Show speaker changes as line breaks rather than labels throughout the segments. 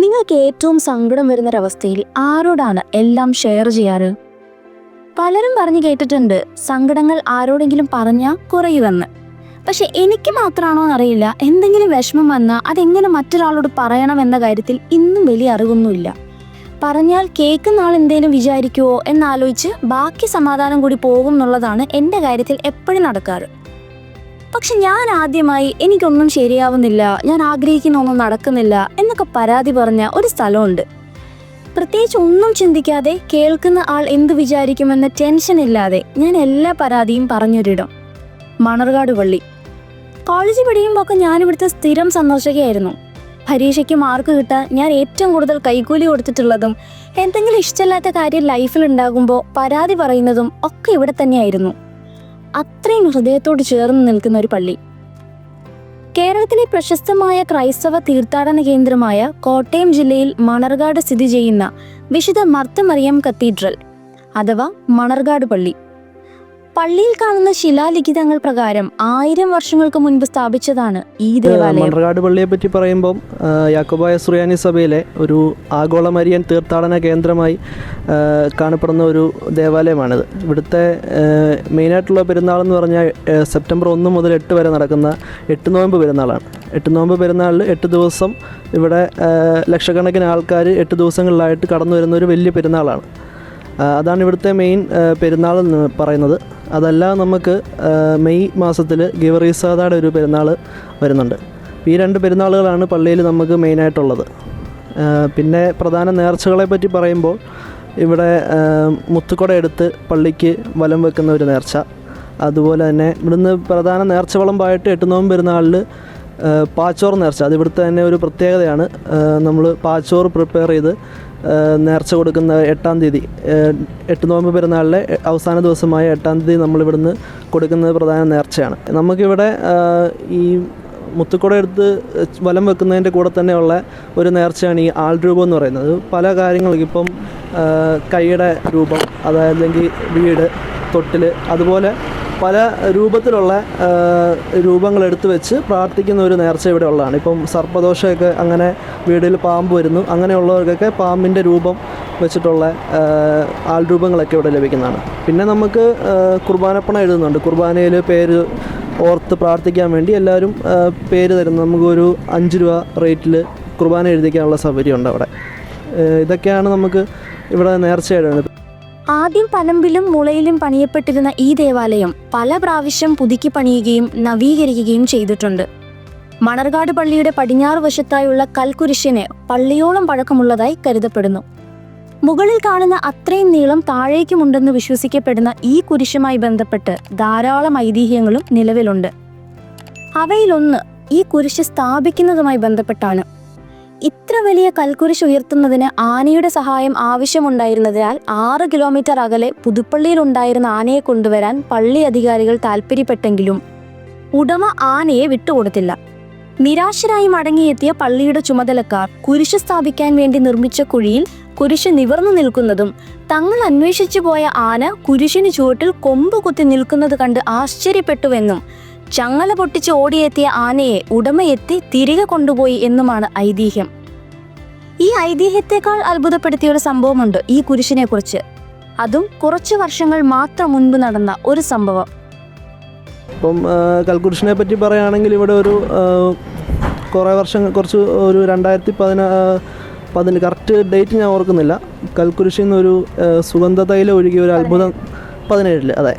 നിങ്ങൾക്ക് ഏറ്റവും സങ്കടം വരുന്നൊരവസ്ഥയിൽ ആരോടാണ് എല്ലാം ഷെയർ ചെയ്യാറ്? പലരും പറഞ്ഞു കേട്ടിട്ടുണ്ട് സങ്കടങ്ങൾ ആരോടെങ്കിലും പറഞ്ഞാൽ കുറയുമെന്ന്. പക്ഷെ എനിക്ക് മാത്രമാണോ എന്നറിയില്ല, എന്തെങ്കിലും വിഷമം വന്നാൽ അതെങ്ങനെ മറ്റൊരാളോട് പറയണമെന്ന കാര്യത്തിൽ ഇന്നും വലിയ അറിവൊന്നുമില്ല. പറഞ്ഞാൽ കേൾക്കുന്ന ആൾ എന്തേലും വിചാരിക്കുമോ എന്നാലോചിച്ച് ബാക്കി സമാധാനം കൂടി പോകും എന്നുള്ളതാണ് എൻ്റെ കാര്യത്തിൽ എപ്പോഴും നടക്കാറ്. പക്ഷെ ഞാൻ ആദ്യമായി എനിക്കൊന്നും ശരിയാവുന്നില്ല, ഞാൻ ആഗ്രഹിക്കുന്ന ഒന്നും നടക്കുന്നില്ല എന്നൊക്കെ പരാതി പറഞ്ഞ ഒരു സ്ഥലമുണ്ട്. പ്രത്യേകിച്ച് ഒന്നും ചിന്തിക്കാതെ കേൾക്കുന്ന ആൾ എന്ത് വിചാരിക്കുമെന്ന ടെൻഷൻ ഇല്ലാതെ ഞാൻ എല്ലാ പരാതിയും പറഞ്ഞൊരിടം മണർകാട് പള്ളി. കോളേജിൽ പഠിക്കുമ്പോൾ ഞാനിവിടുത്തെ സ്ഥിരം സന്ദർശകയായിരുന്നു. പരീക്ഷയ്ക്ക് മാർക്ക് കിട്ടാൻ ഞാൻ ഏറ്റവും കൂടുതൽ കൈക്കൂലി കൊടുത്തിട്ടുള്ളതും എന്തെങ്കിലും ഇഷ്ടമില്ലാത്ത കാര്യം ലൈഫിൽ ഉണ്ടാകുമ്പോൾ പരാതി പറയുന്നതും ഒക്കെ ഇവിടെ തന്നെയായിരുന്നു. അത്രയും ഹൃദയത്തോട് ചേർന്ന് നിൽക്കുന്ന ഒരു പള്ളി. കേരളത്തിലെ പ്രശസ്തമായ ക്രൈസ്തവ തീർത്ഥാടന കേന്ദ്രമായ കോട്ടയം ജില്ലയിൽ മണർകാട് സ്ഥിതി ചെയ്യുന്ന വിശുദ്ധ മർത്ത മറിയം കത്തീഡ്രൽ അഥവാ മണർകാട് പള്ളി. പള്ളിയിൽ കാണുന്ന ശിലാലിഖിതങ്ങൾ പ്രകാരം 1000 വർഷങ്ങൾക്ക് മുൻപ് സ്ഥാപിച്ചതാണ് ഈ ദേവാലയം.
മണർകാട് പള്ളിയെ പറ്റി പറയുമ്പോൾ യാക്കോബായ സുറിയാനി സഭയിലെ ഒരു ആഗോള മരിയൻ തീർത്ഥാടന കേന്ദ്രമായി കാണപ്പെടുന്ന ഒരു ദേവാലയമാണിത്. ഇവിടുത്തെ മെയിനായിട്ടുള്ള പെരുന്നാൾ എന്ന് പറഞ്ഞാൽ സെപ്റ്റംബർ 1 മുതൽ 8 വരെ നടക്കുന്ന 8 നോയമ്പ് പെരുന്നാളാണ്. 8 നോയമ്പ് പെരുന്നാളിൽ 8 ദിവസം ഇവിടെ ലക്ഷക്കണക്കിന് ആൾക്കാർ 8 ദിവസങ്ങളിലായിട്ട് കടന്നു വരുന്ന ഒരു വലിയ പെരുന്നാളാണ്. അതാണ് ഇവിടുത്തെ മെയിൻ പെരുന്നാൾ എന്ന് പറയുന്നത്. അതല്ല, നമുക്ക് മെയ് മാസത്തിൽ ഗിവറീസാദയുടെ ഒരു പെരുന്നാൾ വരുന്നുണ്ട്. ഈ 2 പെരുന്നാളുകളാണ് പള്ളിയിൽ നമുക്ക് മെയിനായിട്ടുള്ളത്. പിന്നെ പ്രധാന നേർച്ചകളെ പറ്റി പറയുമ്പോൾ ഇവിടെ മുത്തുക്കുട എടുത്ത് പള്ളിക്ക് വലം വെക്കുന്ന ഒരു നേർച്ച, അതുപോലെ തന്നെ ഇവിടുന്ന് പ്രധാന നേർച്ച വിളമ്പായിട്ട് 8 നോയമ്പ് പെരുന്നാളിൽ പാച്ചോറ് നേർച്ച, അത് ഇവിടുത്തെ തന്നെ ഒരു പ്രത്യേകതയാണ്. നമ്മൾ പാച്ചോറ് പ്രിപ്പയർ ചെയ്ത് നേർച്ച കൊടുക്കുന്ന 8-ാം തീയതി 8 നോയമ്പ് പെരുന്നാളിലെ അവസാന ദിവസമായ 8-ാം തീയതി നമ്മളിവിടുന്ന് കൊടുക്കുന്നത് പ്രധാന നേർച്ചയാണ്. നമുക്കിവിടെ ഈ മുത്തുക്കുട എടുത്ത് വലം വെക്കുന്നതിൻ്റെ കൂടെ തന്നെയുള്ള ഒരു നേർച്ചയാണ് ഈ ആൾ രൂപം എന്ന് പറയുന്നത്. പല കാര്യങ്ങൾക്ക് ഇപ്പം കൈയുടെ രൂപം, അതല്ലെങ്കിൽ വീട്, തൊട്ടിൽ, അതുപോലെ പല രൂപത്തിലുള്ള രൂപങ്ങൾ എടുത്തു വെച്ച് പ്രാർത്ഥിക്കുന്ന ഒരു നേർച്ച ഇവിടെ ഉള്ളതാണ്. ഇപ്പം സർപ്പദോഷമൊക്കെ, അങ്ങനെ വീടിൽ പാമ്പ് വരുന്നു, അങ്ങനെയുള്ളവർക്കൊക്കെ പാമ്പിൻ്റെ രൂപം വെച്ചിട്ടുള്ള ആൾ രൂപങ്ങളൊക്കെ ഇവിടെ ലഭിക്കുന്നതാണ്. പിന്നെ നമുക്ക് കുർബാനപ്പണം എഴുതുന്നുണ്ട്. കുർബാനയിൽ പേര് ഓർത്ത് പ്രാർത്ഥിക്കാൻ വേണ്ടി എല്ലാവരും പേര് തരുന്നു. നമുക്കൊരു 5 രൂപ റേറ്റിൽ കുർബാന എഴുതിക്കാനുള്ള സൗകര്യമുണ്ട് അവിടെ. ഇതൊക്കെയാണ് നമുക്ക് ഇവിടെ നേർച്ച എഴുതുന്നത്.
ആദ്യം പനമ്പിലും മുളയിലും പണിയപ്പെട്ടിരുന്ന ഈ ദേവാലയം പല പ്രാവശ്യം പുതുക്കി പണിയുകയും നവീകരിക്കുകയും ചെയ്തിട്ടുണ്ട്. മണർകാട് പള്ളിയുടെ പടിഞ്ഞാറ് വശത്തായുള്ള കൽക്കുരിശിന് പള്ളിയോളം പഴക്കമുള്ളതായി കരുതപ്പെടുന്നു. മുകളിൽ കാണുന്ന അത്രയും നീളം താഴേക്കുമുണ്ടെന്ന് വിശ്വസിക്കപ്പെടുന്ന ഈ കുരിശുമായി ബന്ധപ്പെട്ട് ധാരാളം ഐതിഹ്യങ്ങളും നിലവിലുണ്ട്. അവയിലൊന്ന് ഈ കുരിശ് സ്ഥാപിക്കുന്നതുമായി ബന്ധപ്പെട്ടാണ്. ഇത്ര വലിയ കൽക്കുരിശ് ഉയർത്തുന്നതിന് ആനയുടെ സഹായം ആവശ്യമുണ്ടായിരുന്നതിനാൽ 6 കിലോമീറ്റർ അകലെ പുതുപ്പള്ളിയിൽ ഉണ്ടായിരുന്ന ആനയെ കൊണ്ടുവരാൻ പള്ളി അധികാരികൾ താൽപ്പര്യപ്പെട്ടെങ്കിലും ഉടമ ആനയെ വിട്ടുകൊടുത്തില്ല. നിരാശരായി മടങ്ങിയെത്തിയ പള്ളിയുടെ ചുമതലക്കാർ കുരിശ് സ്ഥാപിക്കാൻ വേണ്ടി നിർമ്മിച്ച കുഴിയിൽ കുരിശ് നിവർന്നു നിൽക്കുന്നതും തങ്ങൾ അന്വേഷിച്ചു പോയ ആന കുരിശിന് ചുവട്ടിൽ കൊമ്പ് കുത്തി നിൽക്കുന്നത് കണ്ട് ആശ്ചര്യപ്പെട്ടുവെന്നും ചങ്ങല പൊട്ടിച്ച് ഓടിയെത്തിയ ആനയെ ഉടമയെത്തി തിരികെ കൊണ്ടുപോയി എന്നുമാണ് ഐതിഹ്യം. ഈ ഐതിഹ്യത്തെക്കാൾ അത്ഭുതപ്പെടുത്തിയ ഒരു സംഭവമുണ്ട് ഈ കുരിശിനെ കുറിച്ച്. അതും കുറച്ച് വർഷങ്ങൾ മാത്രം മുൻപ് നടന്ന ഒരു സംഭവം.
ഇപ്പം കൽക്കുരിശിനെ പറ്റി പറയുകയാണെങ്കിൽ ഇവിടെ ഒരു കുറച്ച് ഒരു 2010 കറക്റ്റ് ഡേറ്റ് ഞാൻ ഓർക്കുന്നില്ല. കൽക്കുരിശിൽ നിന്നൊരു സുഗന്ധതൈലം ഒഴുകിയ ഒരു അത്ഭുതം 17 അതെ,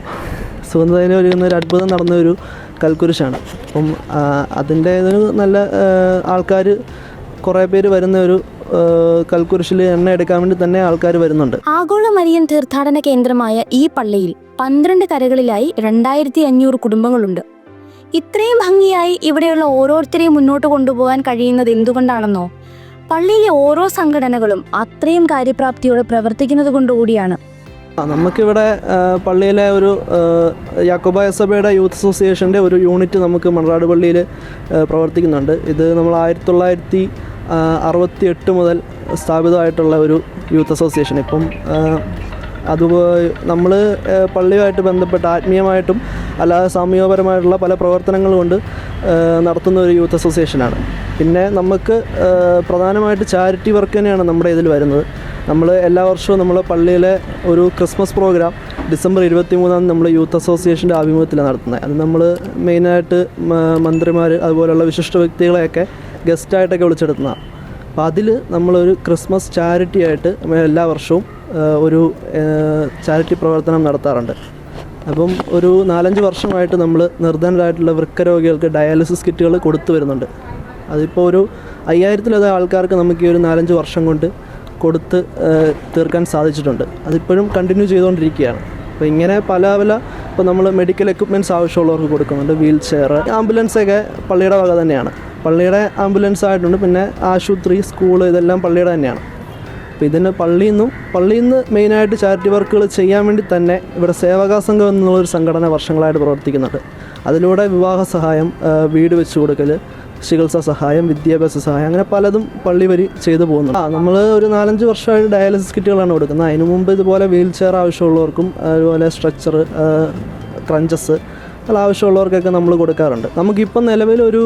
സുഗന്ധതൈലം ഒഴുകുന്ന ഒരു അത്ഭുതം നടന്ന ഒരു കൽക്കുരിശാണ്. അപ്പം അതിൻ്റെ നല്ല ആൾക്കാർ കുറേ പേര് വരുന്ന ഒരു കൽക്കുരിശിൽ എണ്ണ എടുക്കാൻ വേണ്ടി തന്നെ ആൾക്കാർ വരുന്നുണ്ട്.
ആഗോള മരിയൻ തീർത്ഥാടന കേന്ദ്രമായ ഈ പള്ളിയിൽ 12 കരകളിലായി 2500 കുടുംബങ്ങളുണ്ട്. ഇത്രയും ഭംഗിയായി ഇവിടെയുള്ള ഓരോരുത്തരെയും മുന്നോട്ട് കൊണ്ടുപോകാൻ കഴിയുന്നത് എന്തുകൊണ്ടാണെന്നോ, പള്ളിയിലെ ഓരോ സംഘടനകളും അത്രയും കാര്യപ്രാപ്തിയോടെ പ്രവർത്തിക്കുന്നത് കൊണ്ടുകൂടിയാണ്.
നമുക്കിവിടെ പള്ളിയിലെ ഒരു യാക്കോബായ സഭയുടെ യൂത്ത് അസോസിയേഷൻ്റെ ഒരു യൂണിറ്റ് നമുക്ക് മണർകാട് പള്ളിയിൽ പ്രവർത്തിക്കുന്നുണ്ട്. ഇത് നമ്മൾ 1968 മുതൽ സ്ഥാപിതമായിട്ടുള്ള ഒരു യൂത്ത് അസോസിയേഷൻ. ഇപ്പം അതുപോലെ നമ്മൾ പള്ളിയുമായിട്ട് ബന്ധപ്പെട്ട് ആത്മീയമായിട്ടും അല്ലാതെ സാമൂഹികപരമായിട്ടുള്ള പല പ്രവർത്തനങ്ങൾ കൊണ്ട് നടത്തുന്ന ഒരു യൂത്ത് അസോസിയേഷനാണ്. പിന്നെ നമുക്ക് പ്രധാനമായിട്ട് ചാരിറ്റി വർക്ക് തന്നെയാണ് നമ്മുടെ ഇതിൽ വരുന്നത്. നമ്മൾ എല്ലാ വർഷവും നമ്മൾ പള്ളിയിലെ ഒരു ക്രിസ്മസ് പ്രോഗ്രാം ഡിസംബർ 23 നമ്മൾ യൂത്ത് അസോസിയേഷൻ്റെ ആഭിമുഖ്യത്തിലാണ് നടത്തുന്നത്. അത് നമ്മൾ മെയിനായിട്ട് മന്ത്രിമാർ അതുപോലെയുള്ള വിശിഷ്ട വ്യക്തികളെയൊക്കെ ഗസ്റ്റായിട്ടൊക്കെ വിളിച്ചെടുക്കുന്നതാണ്. അപ്പോൾ അതിൽ നമ്മളൊരു ക്രിസ്മസ് ചാരിറ്റി ആയിട്ട് എല്ലാ വർഷവും ഒരു ചാരിറ്റി പ്രവർത്തനം നടത്താറുണ്ട്. അപ്പം ഒരു 4-5 വർഷമായിട്ട് നമ്മൾ നിർധനരായിട്ടുള്ള വൃക്കരോഗികൾക്ക് ഡയാലിസിസ് കിറ്റുകൾ കൊടുത്തു വരുന്നുണ്ട്. അതിപ്പോൾ ഒരു 5000-ലേറെ ആൾക്കാർക്ക് നമുക്ക് ഈ ഒരു 4-5 വർഷം കൊണ്ട് കൊടുത്ത് തീർക്കാൻ സാധിച്ചിട്ടുണ്ട്. അതിപ്പോഴും കണ്ടിന്യൂ ചെയ്തുകൊണ്ടിരിക്കുകയാണ്. അപ്പോൾ ഇങ്ങനെ പല ഇപ്പോൾ നമ്മൾ മെഡിക്കൽ എക്യുപ്മെൻറ്റ്സ് ആവശ്യമുള്ളവർക്ക് കൊടുക്കുന്നുണ്ട്. വീൽ ചെയർ, ആംബുലൻസൊക്കെ പള്ളിയുടെ വക തന്നെയാണ്. പള്ളിയുടെ ആംബുലൻസ് ആയിട്ടുണ്ട്. പിന്നെ ആശുപത്രി, സ്കൂള് ഇതെല്ലാം പള്ളിയുടെ തന്നെയാണ്. അപ്പോൾ ഇതിന് പള്ളിയിൽ നിന്ന് മെയിനായിട്ട് ചാരിറ്റി വർക്കുകൾ ചെയ്യാൻ വേണ്ടി തന്നെ ഇവിടെ സേവകാ സംഘം എന്നുള്ളൊരു സംഘടന വർഷങ്ങളായിട്ട് പ്രവർത്തിക്കുന്നുണ്ട്. അതിലൂടെ വിവാഹ സഹായം, വീട് വെച്ച് കൊടുക്കൽ, ചികിത്സാ സഹായം, വിദ്യാഭ്യാസ സഹായം, അങ്ങനെ പലതും പള്ളി വരി ചെയ്തു പോകുന്നുണ്ട്. നമ്മൾ ഒരു 4-5 വർഷമായിട്ട് ഡയാലിസിസ് കിറ്റുകളാണ് കൊടുക്കുന്നത്. അതിനു മുമ്പ് ഇതുപോലെ വീൽ ചെയർ ആവശ്യമുള്ളവർക്കും അതുപോലെ സ്ട്രെച്ചർ, ക്രഞ്ചസ് ആവശ്യമുള്ളവർക്കൊക്കെ നമ്മൾ കൊടുക്കാറുണ്ട്. നമുക്കിപ്പം നിലവിൽ ഒരു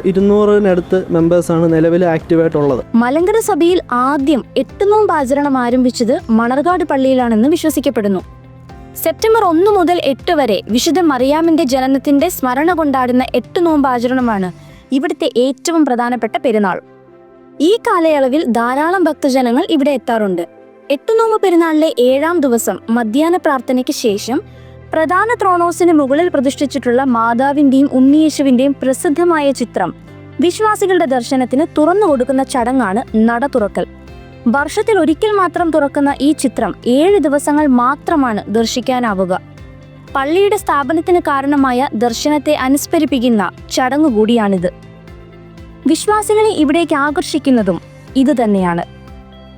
200-നടുത്ത് മെമ്പേഴ്സാണ് നിലവിൽ ആക്റ്റീവായിട്ടുള്ളത്.
മലങ്കര സഭയിൽ ആദ്യം 8 നോമ്പ് ആചരണം ആരംഭിച്ചത് മണർകാട് പള്ളിയിലാണെന്ന് വിശ്വസിക്കപ്പെടുന്നു. സെപ്റ്റംബർ 1 മുതൽ 8 വരെ വിശുദ്ധ മറിയാമിന്റെ ജനനത്തിന്റെ സ്മരണ കൊണ്ടാടുന്ന 8 നോമ്പ് ആചരണമാണ് ഇവിടുത്തെ ഏറ്റവും പ്രധാനപ്പെട്ട പെരുന്നാൾ. ഈ കാലയളവിൽ ധാരാളം ഭക്തജനങ്ങൾ ഇവിടെ എത്താറുണ്ട്. 8 നോമ്പ് പെരുന്നാളിലെ 7-ാം ദിവസം മധ്യാഹ്ന പ്രാർത്ഥനയ്ക്ക് ശേഷം പ്രധാന ത്രോണോസിന് മുകളിൽ പ്രതിഷ്ഠിച്ചിട്ടുള്ള മാതാവിന്റെയും ഉണ്ണിയേശുവിന്റെയും പ്രസിദ്ധമായ ചിത്രം വിശ്വാസികളുടെ ദർശനത്തിന് തുറന്നു കൊടുക്കുന്ന ചടങ്ങാണ് നട തുറക്കൽ. വർഷത്തിൽ ഒരിക്കൽ മാത്രം തുറക്കുന്ന ഈ ചിത്രം 7 ദിവസങ്ങൾ മാത്രമാണ് ദർശിക്കാനാവുക. പള്ളിയുടെ സ്ഥാപനത്തിന് കാരണമായ ദർശനത്തെ അനുസ്മരിപ്പിക്കുന്ന ചടങ്ങ് കൂടിയാണിത്. വിശ്വാസികളെ ഇവിടേക്ക് ആകർഷിക്കുന്നതും ഇതുതന്നെയാണ്.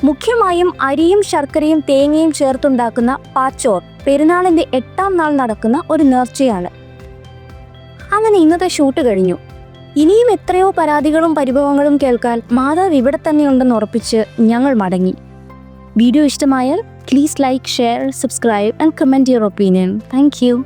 മുഖ്യമായും അരിയും ശർക്കരയും തേങ്ങയും ചേർത്തുണ്ടാക്കുന്ന പാച്ചോർ പെരുന്നാളിന്റെ 8-ാം നാൾ നടക്കുന്ന ഒരു നേർച്ചയാണ്. അങ്ങനെ ഇന്നത്തെ ഷൂട്ട് കഴിഞ്ഞു. ഇനിയും എത്രയോ പരാതികളും പരിഭവങ്ങളും കേൾക്കാൻ മാതാവ് ഇവിടെ തന്നെയുണ്ടെന്ന് ഉറപ്പിച്ച് ഞങ്ങൾ മടങ്ങി. വീഡിയോ ഇഷ്ടമായാൽ please like, share, subscribe and comment your opinion. Thank you.